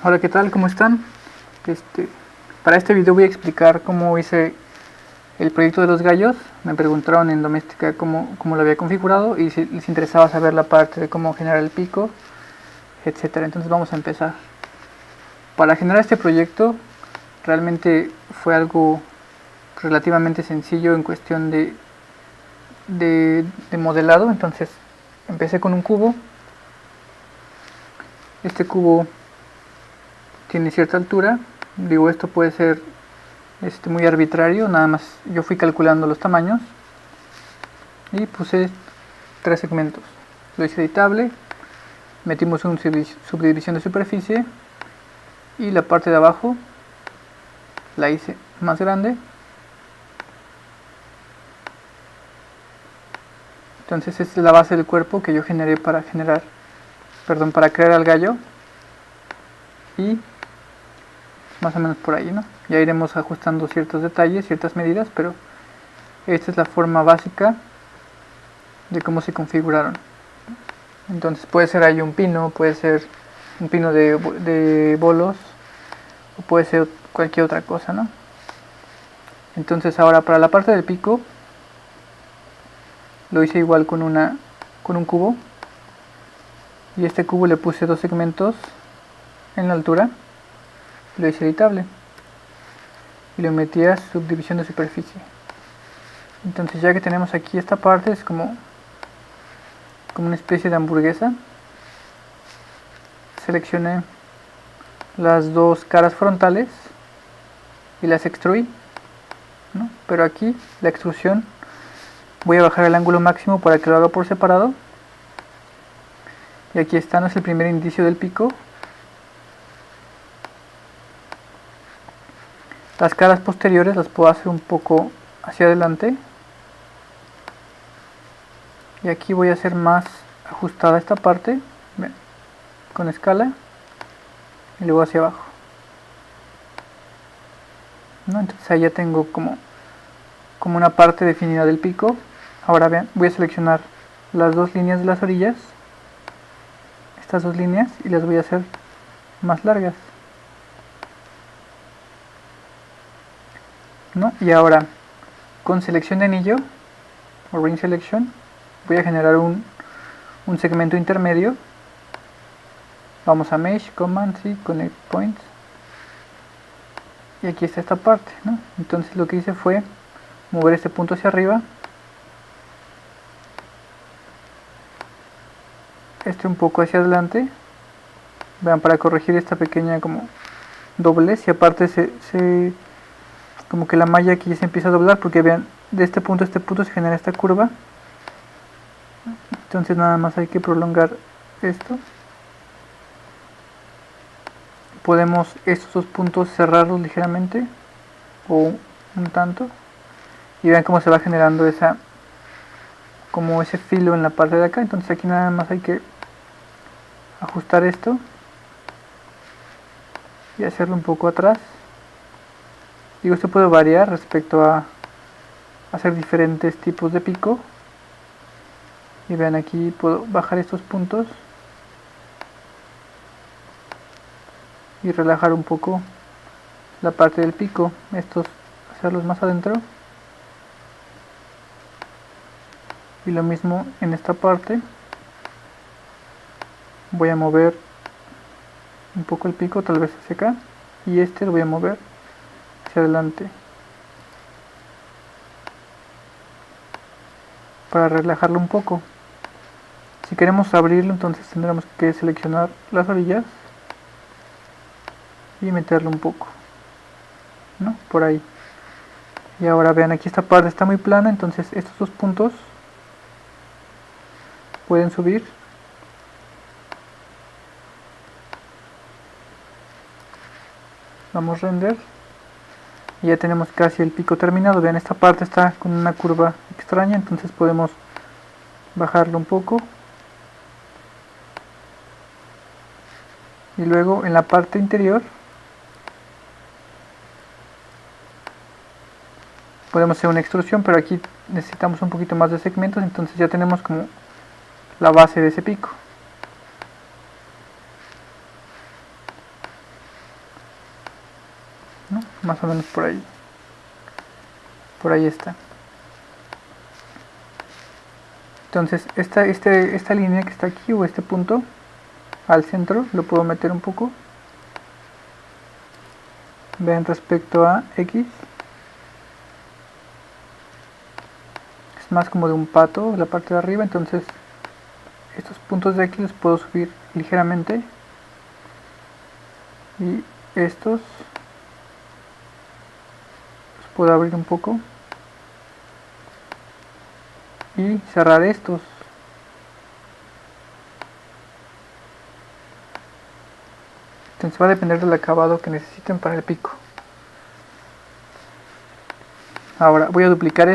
Hola, ¿qué tal? ¿Cómo están? Para este video voy a explicar cómo hice el proyecto de los gallos. Me preguntaron en Doméstica cómo lo había configurado y si les interesaba saber la parte de cómo generar el pico, etcétera. Entonces vamos a empezar. Para generar este proyecto realmente fue algo relativamente sencillo en cuestión de modelado. Entonces empecé con un cubo. Este cubo tiene cierta altura. Digo, esto puede ser muy arbitrario, nada más yo fui calculando los tamaños y puse 3 segmentos. Lo hice editable, metimos una subdivisión de superficie y la parte de abajo la hice más grande. Entonces esta es la base del cuerpo que yo generé para crear al gallo, y más o menos por ahí, ¿no? Ya iremos ajustando ciertos detalles, ciertas medidas, pero esta es la forma básica de cómo se configuraron. Entonces puede ser ahí un pino, puede ser un pino de bolos, o puede ser cualquier otra cosa, ¿no? Entonces ahora para la parte del pico lo hice igual con un cubo, y este cubo le puse 2 segmentos en la altura, lo hice editable y lo metí a subdivisión de superficie. Entonces ya que tenemos aquí esta parte, es como una especie de hamburguesa. Seleccioné las 2 caras frontales y las extruí, ¿no? Pero aquí la extrusión voy a bajar el ángulo máximo para que lo haga por separado. Y aquí está, no es el primer indicio del pico. Las caras posteriores las puedo hacer un poco hacia adelante, y aquí voy a hacer más ajustada esta parte con escala y luego hacia abajo, ¿no? Entonces ahí ya tengo como una parte definida del pico. Ahora vean, voy a seleccionar las 2 líneas de las orillas, estas 2 líneas, y las voy a hacer más largas, ¿no? Y ahora con selección de anillo o ring selection voy a generar un segmento intermedio. Vamos a mesh, commands y connect points, y aquí está esta parte, ¿no? Entonces lo que hice fue mover este punto hacia arriba, un poco hacia adelante, vean, para corregir esta pequeña como doblez, y aparte como que la malla aquí se empieza a doblar, porque vean, de este punto a este punto se genera esta curva. Entonces nada más hay que prolongar esto. Podemos estos 2 puntos cerrarlos ligeramente o un tanto, y vean cómo se va generando como ese filo en la parte de acá. Entonces aquí nada más hay que ajustar esto y hacerlo un poco atrás. Digo, esto puede variar respecto a hacer diferentes tipos de pico, y vean, aquí puedo bajar estos puntos y relajar un poco la parte del pico, estos hacerlos más adentro, y lo mismo en esta parte. Voy a mover un poco el pico, tal vez hacia acá, y lo voy a mover hacia adelante para relajarlo un poco. Si queremos abrirlo, entonces tendremos que seleccionar las orillas y meterlo un poco, ¿no? Por ahí. Y ahora vean, aquí esta parte está muy plana, entonces estos 2 puntos pueden subir. Damos render y ya tenemos casi el pico terminado. Vean, esta parte está con una curva extraña, entonces podemos bajarlo un poco, y luego en la parte interior podemos hacer una extrusión, pero aquí necesitamos un poquito más de segmentos. Entonces ya tenemos como la base de ese pico. ¿no? Más o menos por ahí. Por ahí está. Entonces esta línea que está aquí, o este punto al centro, lo puedo meter un poco. Vean, respecto a X, es más como de un pato la parte de arriba. Entonces estos puntos de aquí los puedo subir ligeramente, y estos los puedo abrir un poco y cerrar estos. Entonces va a depender del acabado que necesiten para el pico. Ahora voy a duplicar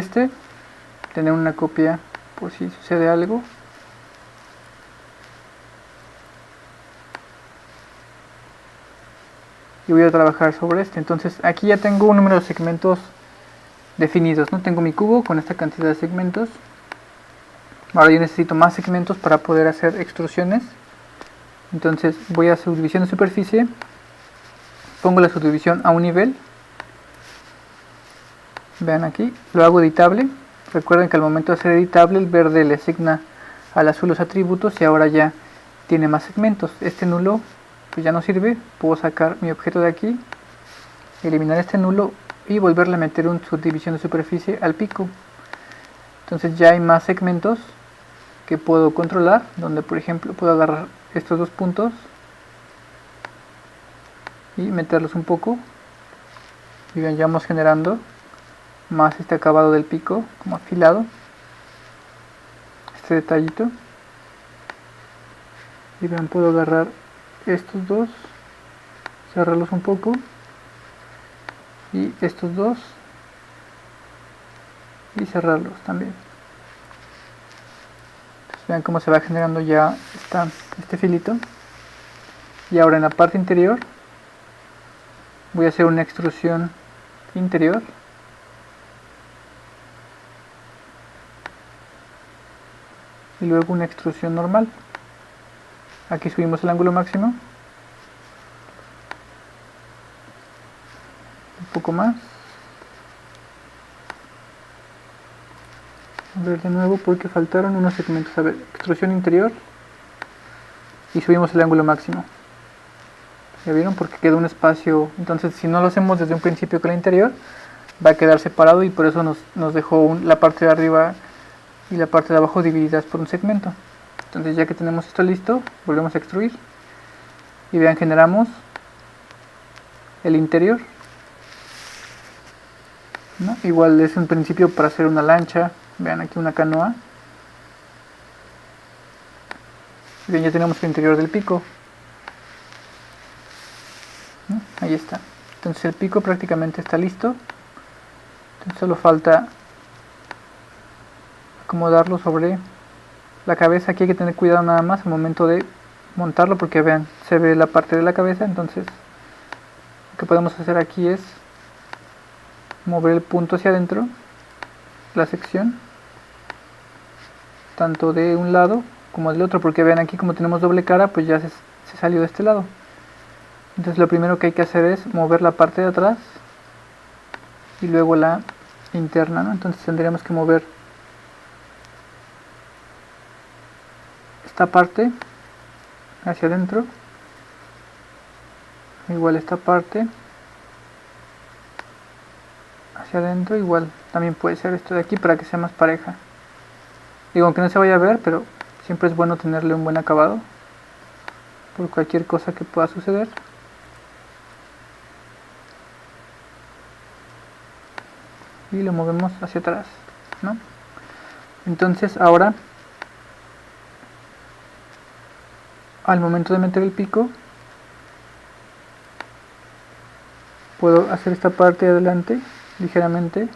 tener una copia por si sucede algo. Y voy a trabajar sobre entonces aquí ya tengo un número de segmentos definidos, ¿no? Tengo mi cubo con esta cantidad de segmentos. Ahora yo necesito más segmentos para poder hacer extrusiones. Entonces voy a subdivisión de superficie, pongo la subdivisión a un nivel. Vean aquí, lo hago editable. Recuerden que al momento de ser editable, el verde le asigna al azul los atributos y ahora ya tiene más segmentos. Este nulo pues ya no sirve, puedo sacar mi objeto de aquí, eliminar este nulo y volverle a meter una subdivisión de superficie al pico. Entonces ya hay más segmentos que puedo controlar, donde por ejemplo puedo agarrar estos dos puntos y meterlos un poco, y bien, ya vamos generando más este acabado del pico como afilado, este detallito. Y vean, puedo agarrar estos dos, cerrarlos un poco, y estos dos y cerrarlos también. Entonces, vean cómo se va generando ya este filito. Y ahora en la parte interior voy a hacer una extrusión interior. Y luego una extrusión normal. Aquí subimos el ángulo máximo. Un poco más. A ver de nuevo porque faltaron unos segmentos. A ver, extrusión interior. Y subimos el ángulo máximo. ¿Ya vieron? Porque quedó un espacio. Entonces si no lo hacemos desde un principio con el interior, va a quedar separado y por eso nos dejó la parte de arriba y la parte de abajo divididas por un segmento. Entonces ya que tenemos esto listo, volvemos a extruir. Y vean, generamos el interior, ¿no? Igual es un principio para hacer una lancha. Vean aquí una canoa. Bien, ya tenemos el interior del pico, ¿no? Ahí está. Entonces el pico prácticamente está listo. Entonces solo falta acomodarlo sobre la cabeza. Aquí hay que tener cuidado nada más al momento de montarlo porque vean, se ve la parte de la cabeza. Entonces lo que podemos hacer aquí es mover el punto hacia adentro, la sección, tanto de un lado como del otro, porque vean aquí como tenemos doble cara, pues ya se salió de este lado. Entonces lo primero que hay que hacer es mover la parte de atrás y luego la interna, ¿no? Entonces tendríamos que mover esta parte hacia adentro, igual esta parte hacia adentro, igual también puede ser esto de aquí para que sea más pareja. Digo, aunque no se vaya a ver, pero siempre es bueno tenerle un buen acabado por cualquier cosa que pueda suceder. Y lo movemos hacia atrás, ¿no? Entonces ahora, al momento de meter el pico, puedo hacer esta parte de adelante ligeramente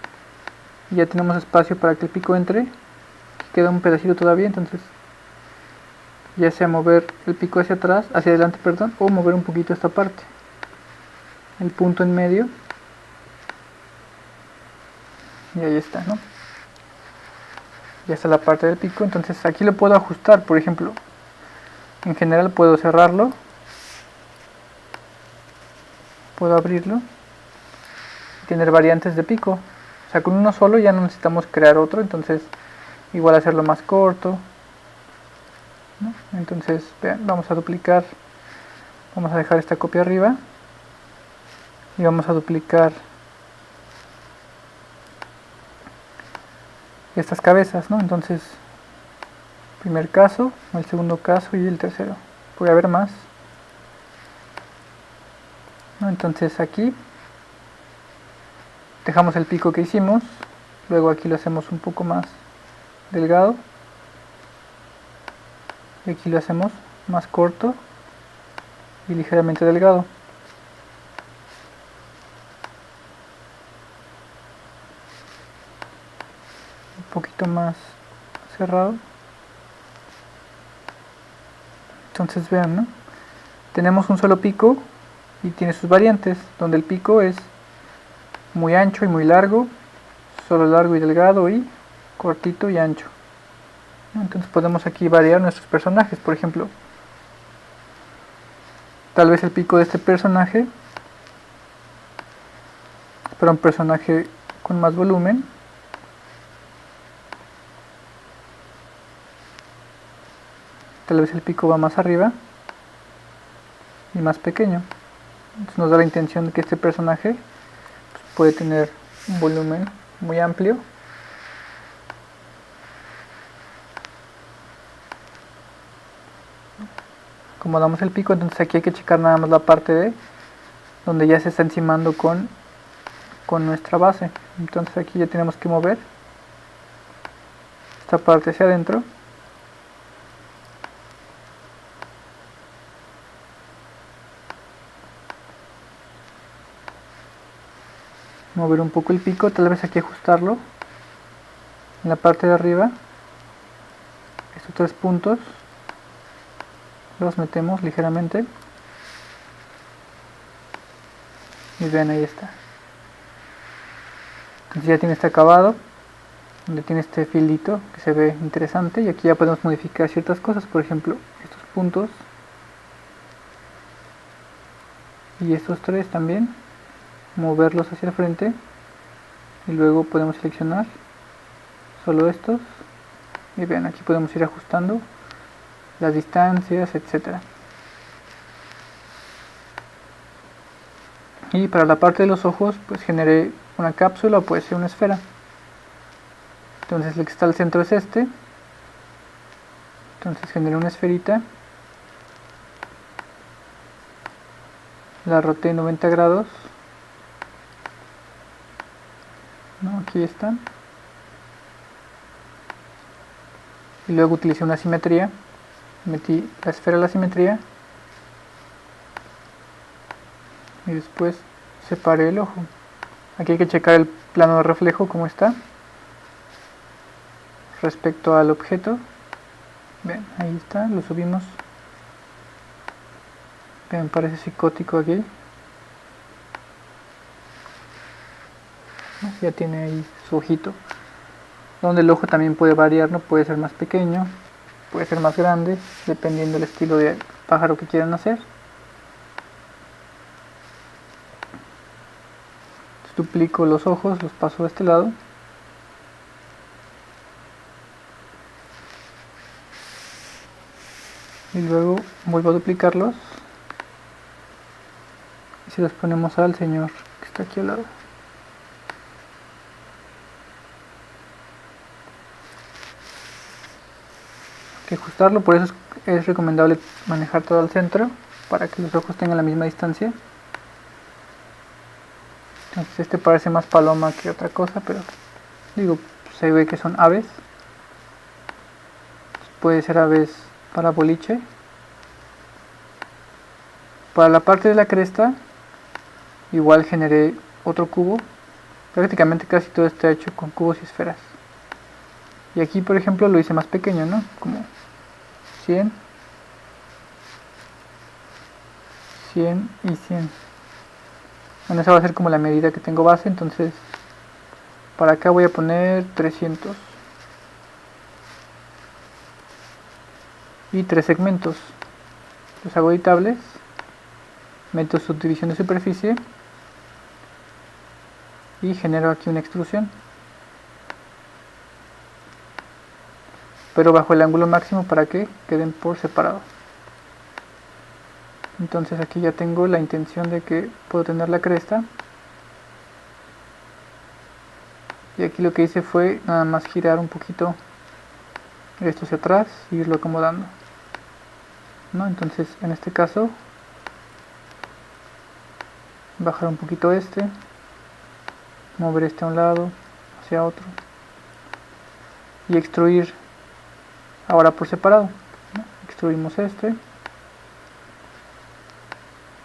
y ya tenemos espacio para que el pico entre. Aquí queda un pedacito todavía, entonces ya sea mover el pico hacia atrás, hacia adelante, perdón, o mover un poquito esta parte, el punto en medio, y ahí está, ¿no? Ya está la parte del pico. Entonces aquí lo puedo ajustar, por ejemplo, en general puedo cerrarlo, puedo abrirlo tener variantes de pico. O sea, con uno solo ya no necesitamos crear otro, entonces igual hacerlo más corto, ¿no? Entonces, vean, vamos a duplicar, vamos a dejar esta copia arriba y vamos a duplicar estas cabezas, ¿no? Entonces, primer caso, el segundo caso y el tercero. Puede haber más, ¿no? Entonces aquí dejamos el pico que hicimos, luego aquí lo hacemos un poco más delgado y aquí lo hacemos más corto y ligeramente delgado. Un poquito más cerrado. Entonces vean, ¿no? Tenemos un solo pico y tiene sus variantes, donde el pico es muy ancho y muy largo, solo largo y delgado, y cortito y ancho. Entonces podemos aquí variar nuestros personajes. Por ejemplo, tal vez el pico de este personaje para un personaje con más volumen, tal vez el pico va más arriba y más pequeño. Entonces nos da la intención de que este personaje puede tener un volumen muy amplio. Acomodamos el pico, entonces aquí hay que checar nada más la parte de donde ya se está encimando con nuestra base. Entonces aquí ya tenemos que mover esta parte hacia adentro. Mover un poco el pico, tal vez aquí ajustarlo en la parte de arriba. Estos 3 puntos los metemos ligeramente y vean, ahí está. Entonces ya tiene este acabado, donde tiene este filito que se ve interesante, y aquí ya podemos modificar ciertas cosas, por ejemplo estos puntos y estos 3 también, moverlos hacia el frente, y luego podemos seleccionar solo estos y vean, aquí podemos ir ajustando las distancias, etcétera. Y para la parte de los ojos, pues generé una cápsula o puede ser una esfera. Entonces el que está al centro es este. Entonces generé una esferita, la roté 90 grados, ¿no? Aquí están. Y luego utilicé una simetría, metí la esfera a la simetría y después separé el ojo. Aquí hay que checar el plano de reflejo como está respecto al objeto. Ven, ahí está, lo subimos. Ven, parece psicótico aquí. Ya tiene ahí su ojito, donde el ojo también puede variar, ¿no? Puede ser más pequeño, puede ser más grande, dependiendo del estilo de pájaro que quieran hacer. Duplico los ojos, los paso de este lado. Y luego vuelvo a duplicarlos. Y se los ponemos al señor que está aquí al lado. Hay que ajustarlo, por eso es recomendable manejar todo al centro, para que los ojos tengan la misma distancia. Entonces este parece más paloma que otra cosa, pero digo, se ve que son aves. Puede ser aves para boliche. Para la parte de la cresta, igual generé otro cubo. Prácticamente casi todo está hecho con cubos y esferas. Y aquí, por ejemplo, lo hice más pequeño, ¿no? Como 100, 100 y 100. Bueno, esa va a ser como la medida que tengo base, entonces para acá voy a poner 300. Y 3 segmentos. Los hago editables. Meto subdivisión de superficie. y genero aquí una extrusión, pero bajo el ángulo máximo para que queden por separado. Entonces aquí ya tengo la intención de que puedo tener la cresta, y aquí lo que hice fue nada más girar un poquito esto hacia atrás y irlo acomodando, ¿no? Entonces en este caso bajar un poquito este, mover este a un lado, hacia otro, y extruir ahora por separado, ¿no? Extruimos este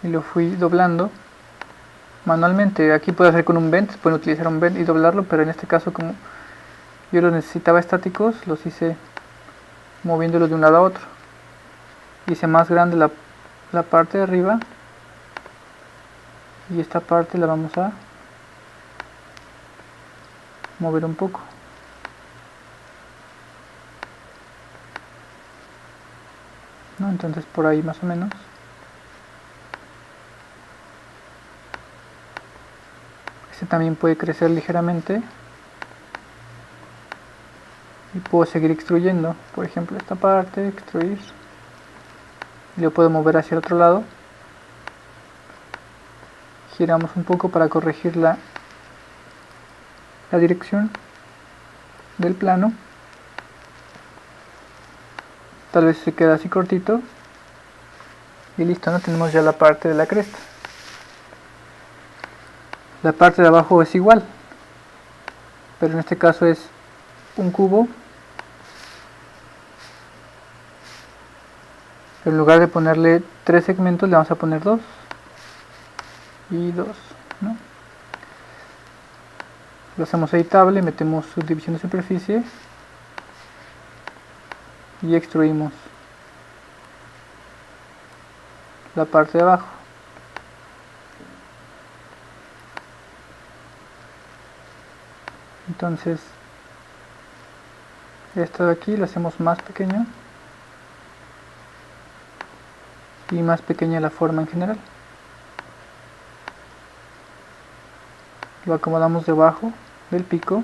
y lo fui doblando manualmente. Aquí puede hacer con un bend, pueden utilizar un bend y doblarlo, pero en este caso, como yo los necesitaba estáticos, los hice moviéndolos de un lado a otro. Hice más grande la parte de arriba, y esta parte la vamos a mover un poco. ¿No? Entonces por ahí más o menos. Este también puede crecer ligeramente y puedo seguir extruyendo, por ejemplo esta parte, extruir, y lo puedo mover hacia el otro lado. Giramos un poco para corregir la dirección del plano. Tal vez se queda así cortito y listo, ¿no? Tenemos ya la parte de la cresta. La parte de abajo es igual, pero en este caso es un cubo. En lugar de ponerle 3 segmentos le vamos a poner 2 y 2, ¿no? Lo hacemos editable, metemos subdivisión de superficie y extruimos la parte de abajo. Entonces esto de aquí lo hacemos más pequeño y más pequeña la forma en general. Lo acomodamos debajo del pico.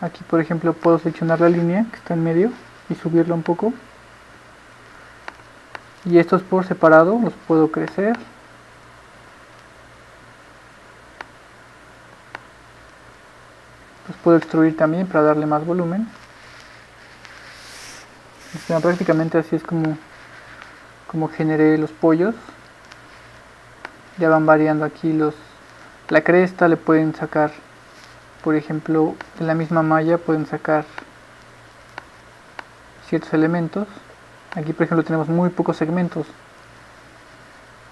Aquí por ejemplo puedo seleccionar la línea que está en medio y subirla un poco, y estos por separado los puedo crecer. Los puedo extruir también para darle más volumen. Prácticamente así es como generé los pollos. Ya van variando aquí la cresta. Le pueden sacar, por ejemplo, en la misma malla pueden sacar ciertos elementos. Aquí por ejemplo tenemos muy pocos segmentos.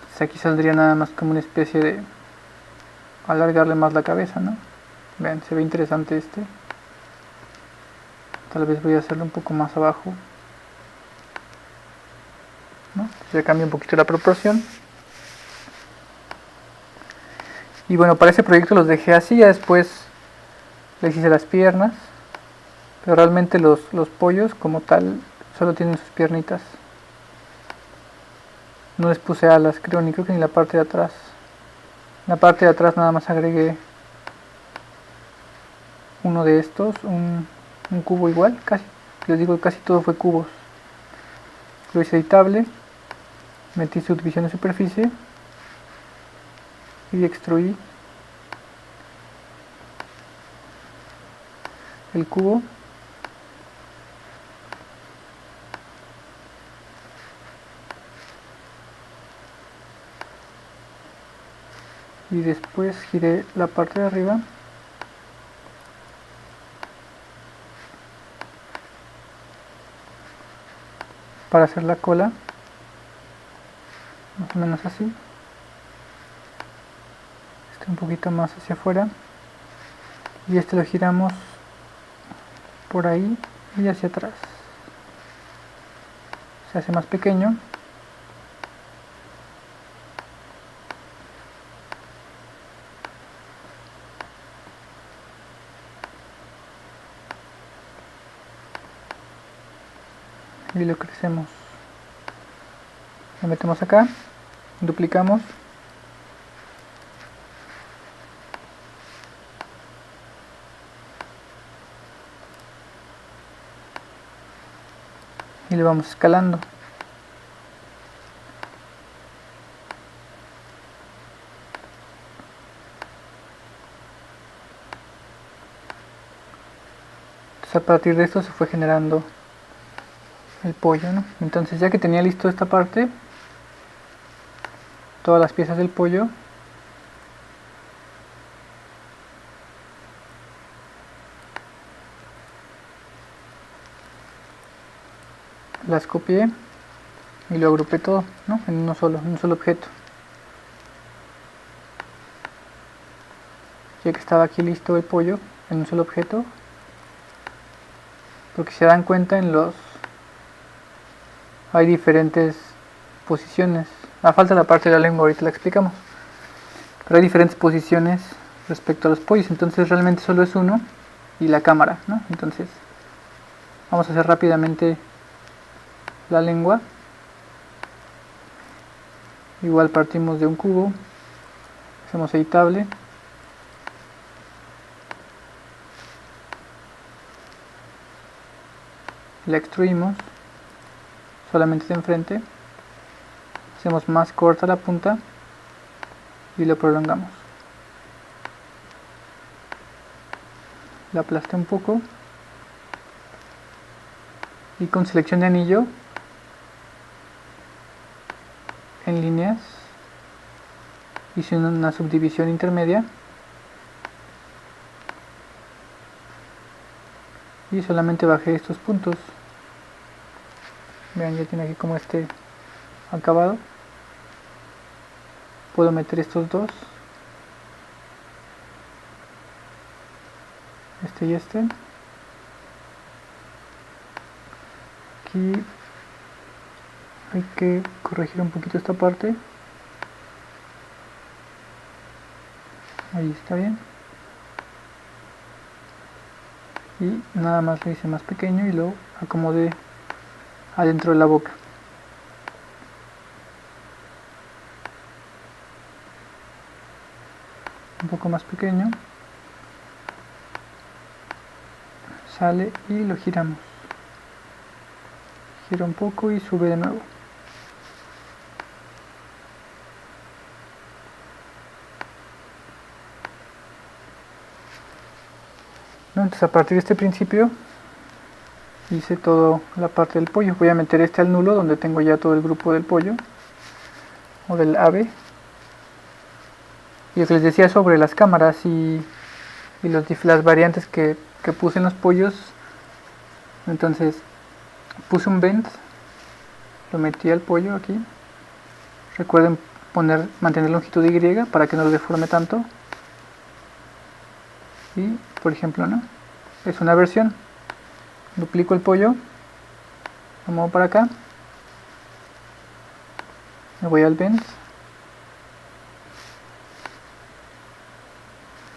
Entonces aquí saldría nada más como una especie de alargarle más la cabeza, ¿no? Vean, se ve interesante este. Tal vez voy a hacerlo un poco más abajo, ¿no? Ya cambia un poquito la proporción. Y bueno, para ese proyecto los dejé así. Ya después les hice las piernas, pero realmente los pollos como tal solo tienen sus piernitas. No les puse alas, ni creo que ni la parte de atrás. En la parte de atrás nada más agregué uno de estos, un cubo igual, casi. Les digo, casi todo fue cubos. Lo hice editable, metí subdivisión de superficie y extruí el cubo. Y después giré la parte de arriba para hacer la cola, más o menos así. Este un poquito más hacia afuera, y este lo giramos por ahí y hacia atrás. Se hace más pequeño. Y lo crecemos. Lo metemos acá, duplicamos y lo vamos escalando. Entonces, a partir de esto se fue generando el pollo, ¿no? Entonces, ya que tenía listo esta parte, todas las piezas del pollo, las copié y lo agrupé todo, ¿no? En un solo objeto. Ya que estaba aquí listo el pollo en un solo objeto, porque si se dan cuenta hay diferentes posiciones. Falta la parte de la lengua, ahorita la explicamos, pero hay diferentes posiciones respecto a los pollos, entonces realmente solo es uno y la cámara, ¿no? Entonces vamos a hacer rápidamente la lengua. Igual partimos de un cubo, hacemos editable, la extruimos solamente de enfrente, hacemos más corta la punta y lo prolongamos. La aplasté un poco y con selección de anillo en líneas hice una subdivisión intermedia y solamente bajé estos puntos. Vean, ya tiene aquí como este acabado. Puedo meter estos dos, este y este. Aquí hay que corregir un poquito esta parte. Ahí está bien. Y nada más lo hice más pequeño y lo acomodé adentro de la boca. Un poco más pequeño. Sale y lo giramos. Gira un poco y sube de nuevo. Entonces, a partir de este principio hice toda la parte del pollo. Voy a meter este al nulo donde tengo ya todo el grupo del pollo o del ave. Y lo que les decía sobre las cámaras y las variantes que puse en los pollos. Entonces puse un vent, lo metí al pollo aquí. Recuerden mantener longitud Y para que no lo deforme tanto. Y por ejemplo, ¿no? Es una versión. Duplico el pollo, lo muevo para acá, me voy al vent,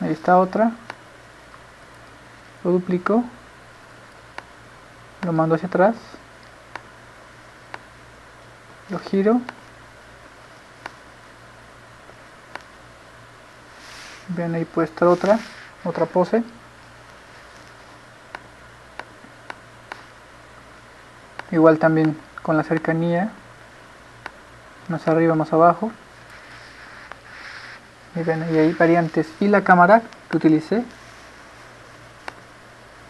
ahí está otra, lo duplico, lo mando hacia atrás, lo giro, vean ahí puede estar otra pose. Igual también con la cercanía, más arriba, más abajo. Y ven, ahí hay variantes. Y la cámara que utilicé,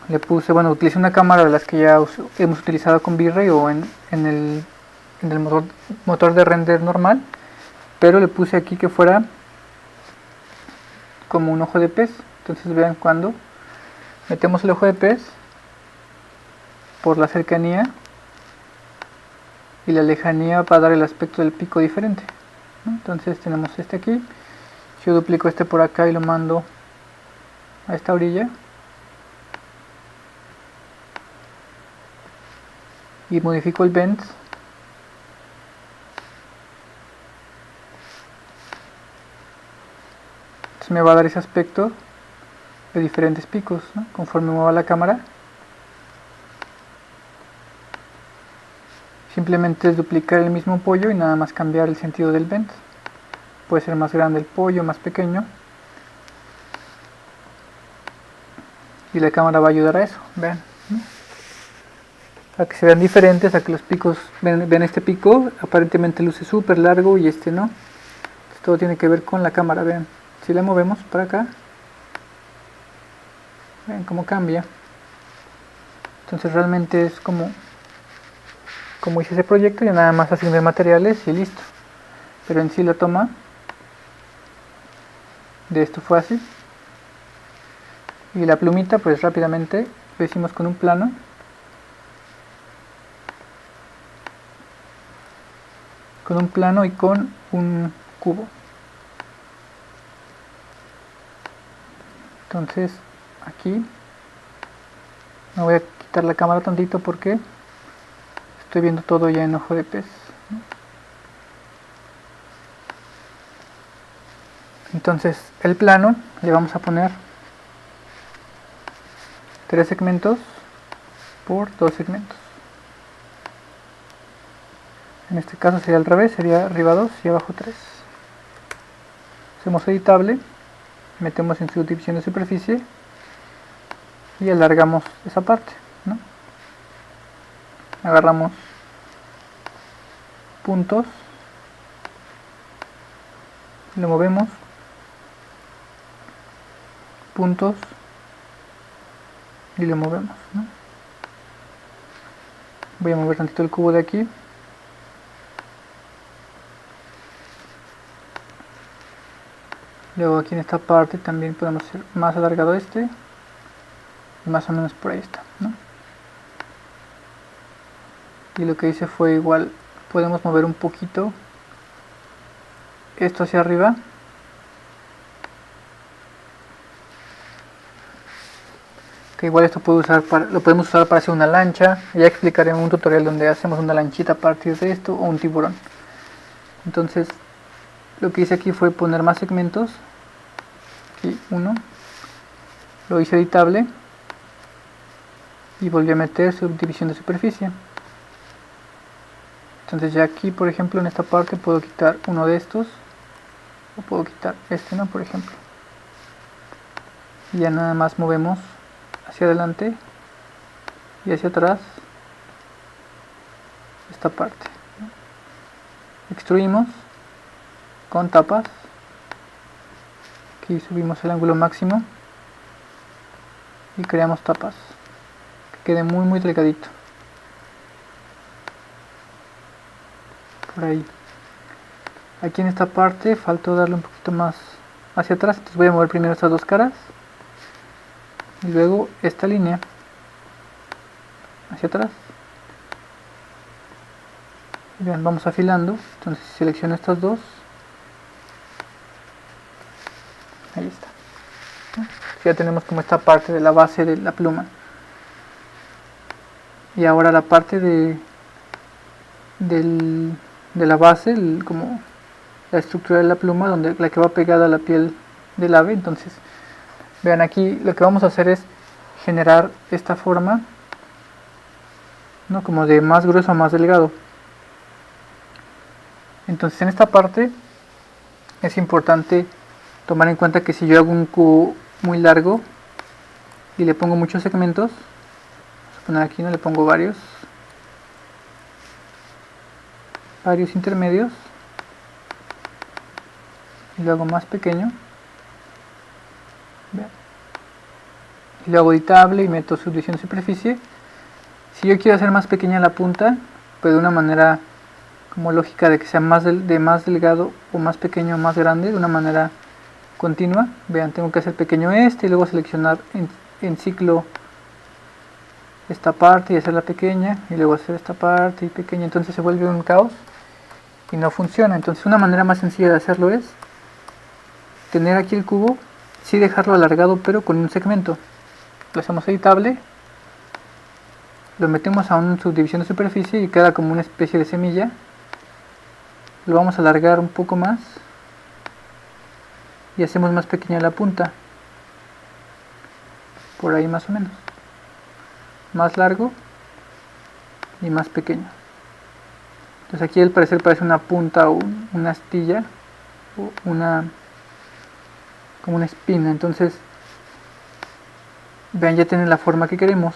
utilicé una cámara de las que ya hemos utilizado con V-Ray o en el motor de render normal, pero le puse aquí que fuera como un ojo de pez. Entonces vean, cuando metemos el ojo de pez, por la cercanía y la lejanía para dar el aspecto del pico diferente, ¿no? Entonces tenemos este aquí. Si yo duplico este por acá y lo mando a esta orilla y modifico el vent, entonces me va a dar ese aspecto de diferentes picos, ¿no? Conforme mueva la cámara. Simplemente es duplicar el mismo pollo y nada más cambiar el sentido del vent. Puede ser más grande el pollo, más pequeño. Y la cámara va a ayudar a eso, vean, ¿no? para que se vean diferentes, a que los picos, vean este pico, aparentemente luce súper largo y este no. Entonces, todo tiene que ver con la cámara, vean, si la movemos para acá, vean cómo cambia. Entonces realmente es como hice ese proyecto, ya nada más asigné materiales y listo. Pero en sí la toma de esto fue así. Y la plumita pues rápidamente lo hicimos con un plano. Con un plano y con un cubo. Entonces aquí me voy a quitar la cámara tantito porque estoy viendo todo ya en ojo de pez. Entonces el plano le vamos a poner 3 segmentos por 2 segmentos. En este caso sería al revés, sería arriba 2 y abajo 3. Hacemos editable, metemos en subdivisión de superficie y alargamos esa parte, ¿no? Agarramos puntos, lo movemos, puntos y lo movemos, ¿no? Voy a mover tantito el cubo de aquí. Luego aquí en esta parte también podemos hacer más alargado este. Y más o menos por ahí está, ¿no? Y lo que hice fue igual, podemos mover un poquito esto hacia arriba. Que igual esto lo podemos usar para hacer una lancha. Ya explicaré en un tutorial donde hacemos una lanchita a partir de esto o un tiburón. Entonces lo que hice aquí fue poner más segmentos. Aquí uno. Lo hice editable. Y volví a meter subdivisión de superficie. Entonces ya aquí, por ejemplo, en esta parte puedo quitar uno de estos. O puedo quitar este, ¿no? Por ejemplo. Y ya nada más movemos hacia adelante y hacia atrás esta parte, ¿no? Extruimos con tapas. Aquí subimos el ángulo máximo y creamos tapas que quede muy delgadito por ahí. Aquí en esta parte faltó darle un poquito más hacia atrás, entonces voy a mover primero estas dos caras y luego esta línea hacia atrás. Vean, vamos afilando. Entonces selecciono estas dos, ahí está, ¿no? Ya tenemos como esta parte de la base de la pluma. Y ahora la parte de la base, como la estructura de la pluma, donde la que va pegada a la piel del ave. Entonces vean, aquí lo que vamos a hacer es generar esta forma, ¿no? Como de más grueso a más delgado. Entonces en esta parte es importante tomar en cuenta que si yo hago un cubo muy largo y le pongo muchos segmentos, vamos a poner aquí, no le pongo varios intermedios y lo hago más pequeño. Vean. Y lo hago editable y meto subdivisión de superficie. Si yo quiero hacer más pequeña la punta, pues de una manera como lógica de que sea más delgado o más pequeño o más grande, de una manera continua. Vean, tengo que hacer pequeño este y luego seleccionar en ciclo esta parte y hacerla pequeña y luego hacer esta parte y pequeña. Entonces se vuelve un caos y no funciona. Entonces una manera más sencilla de hacerlo es tener aquí el cubo, sí dejarlo alargado pero con un segmento. Lo hacemos editable, lo metemos a una subdivisión de superficie y queda como una especie de semilla. Lo vamos a alargar un poco más y hacemos más pequeña la punta, por ahí más o menos, más largo y más pequeño. Entonces aquí al parecer parece una punta o una astilla o como una espina. Entonces vean, ya tiene la forma que queremos.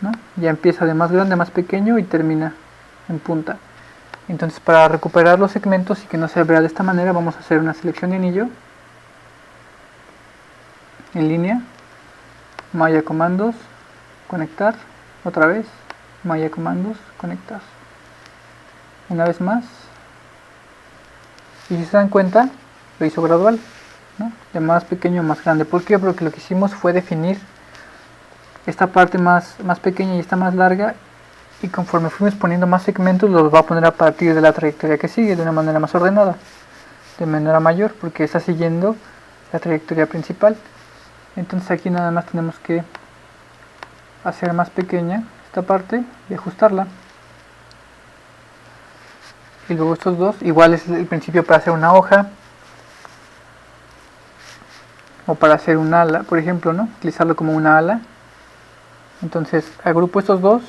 ¿no? Ya empieza de más grande a más pequeño y termina en punta. Entonces, para recuperar los segmentos y que no se vea de esta manera, vamos a hacer una selección de anillo en línea, malla comandos, conectar, otra vez, malla comandos, conectar, una vez más. Y si se dan cuenta, lo hizo gradual, ¿no? De más pequeño a más grande. ¿Por qué? Porque lo que hicimos fue definir esta parte más pequeña y esta más larga, y conforme fuimos poniendo más segmentos los va a poner a partir de la trayectoria que sigue, de una manera más ordenada, de manera mayor, porque está siguiendo la trayectoria principal. Entonces aquí nada más tenemos que hacer más pequeña esta parte y ajustarla. Y luego estos dos, igual es el principio para hacer una hoja o para hacer un ala, por ejemplo, ¿no? Utilizarlo como una ala. Entonces agrupo estos dos,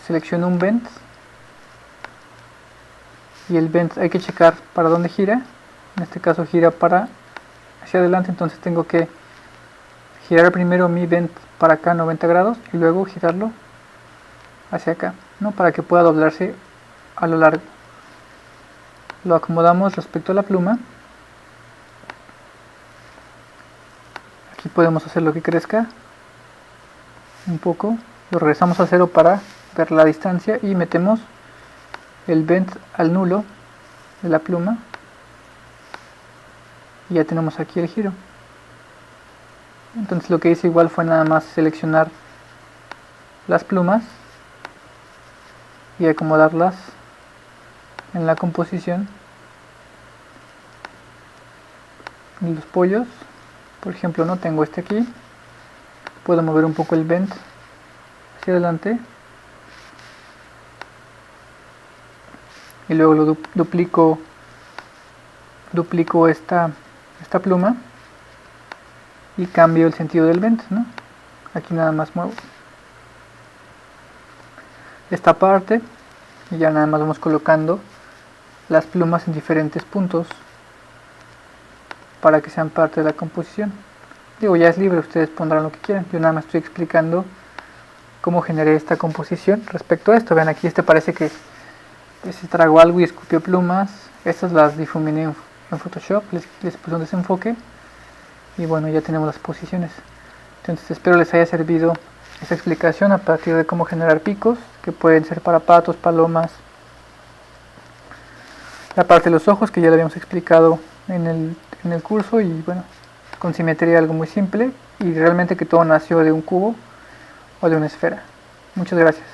selecciono un vent, y el vent hay que checar para dónde gira. En este caso gira para hacia adelante, entonces tengo que girar primero mi vent para acá 90 grados y luego girarlo hacia acá, ¿no? Para que pueda doblarse a lo largo. Lo acomodamos respecto a la pluma. Aquí podemos hacer lo que crezca un poco. Lo regresamos a cero para ver la distancia y metemos el vent al nulo de la pluma y ya tenemos aquí el giro. Entonces lo que hice igual fue nada más seleccionar las plumas y acomodarlas en la composición de los pollos. Por ejemplo, no tengo este aquí, puedo mover un poco el vent hacia adelante y luego lo duplico esta pluma y cambio el sentido del vent, ¿no? Aquí nada más muevo esta parte y ya nada más vamos colocando las plumas en diferentes puntos para que sean parte de la composición. Digo, ya es libre, ustedes pondrán lo que quieran, yo nada más estoy explicando cómo generé esta composición respecto a esto. Vean, aquí parece que se tragó algo y escupió plumas. Estas las difuminé en Photoshop, les puse un desenfoque y bueno, ya tenemos las posiciones. Entonces espero les haya servido esta explicación a partir de cómo generar picos, que pueden ser para patos, palomas. La parte de los ojos, que ya lo habíamos explicado en el curso, y bueno, con simetría algo muy simple, y realmente que todo nació de un cubo o de una esfera. Muchas gracias.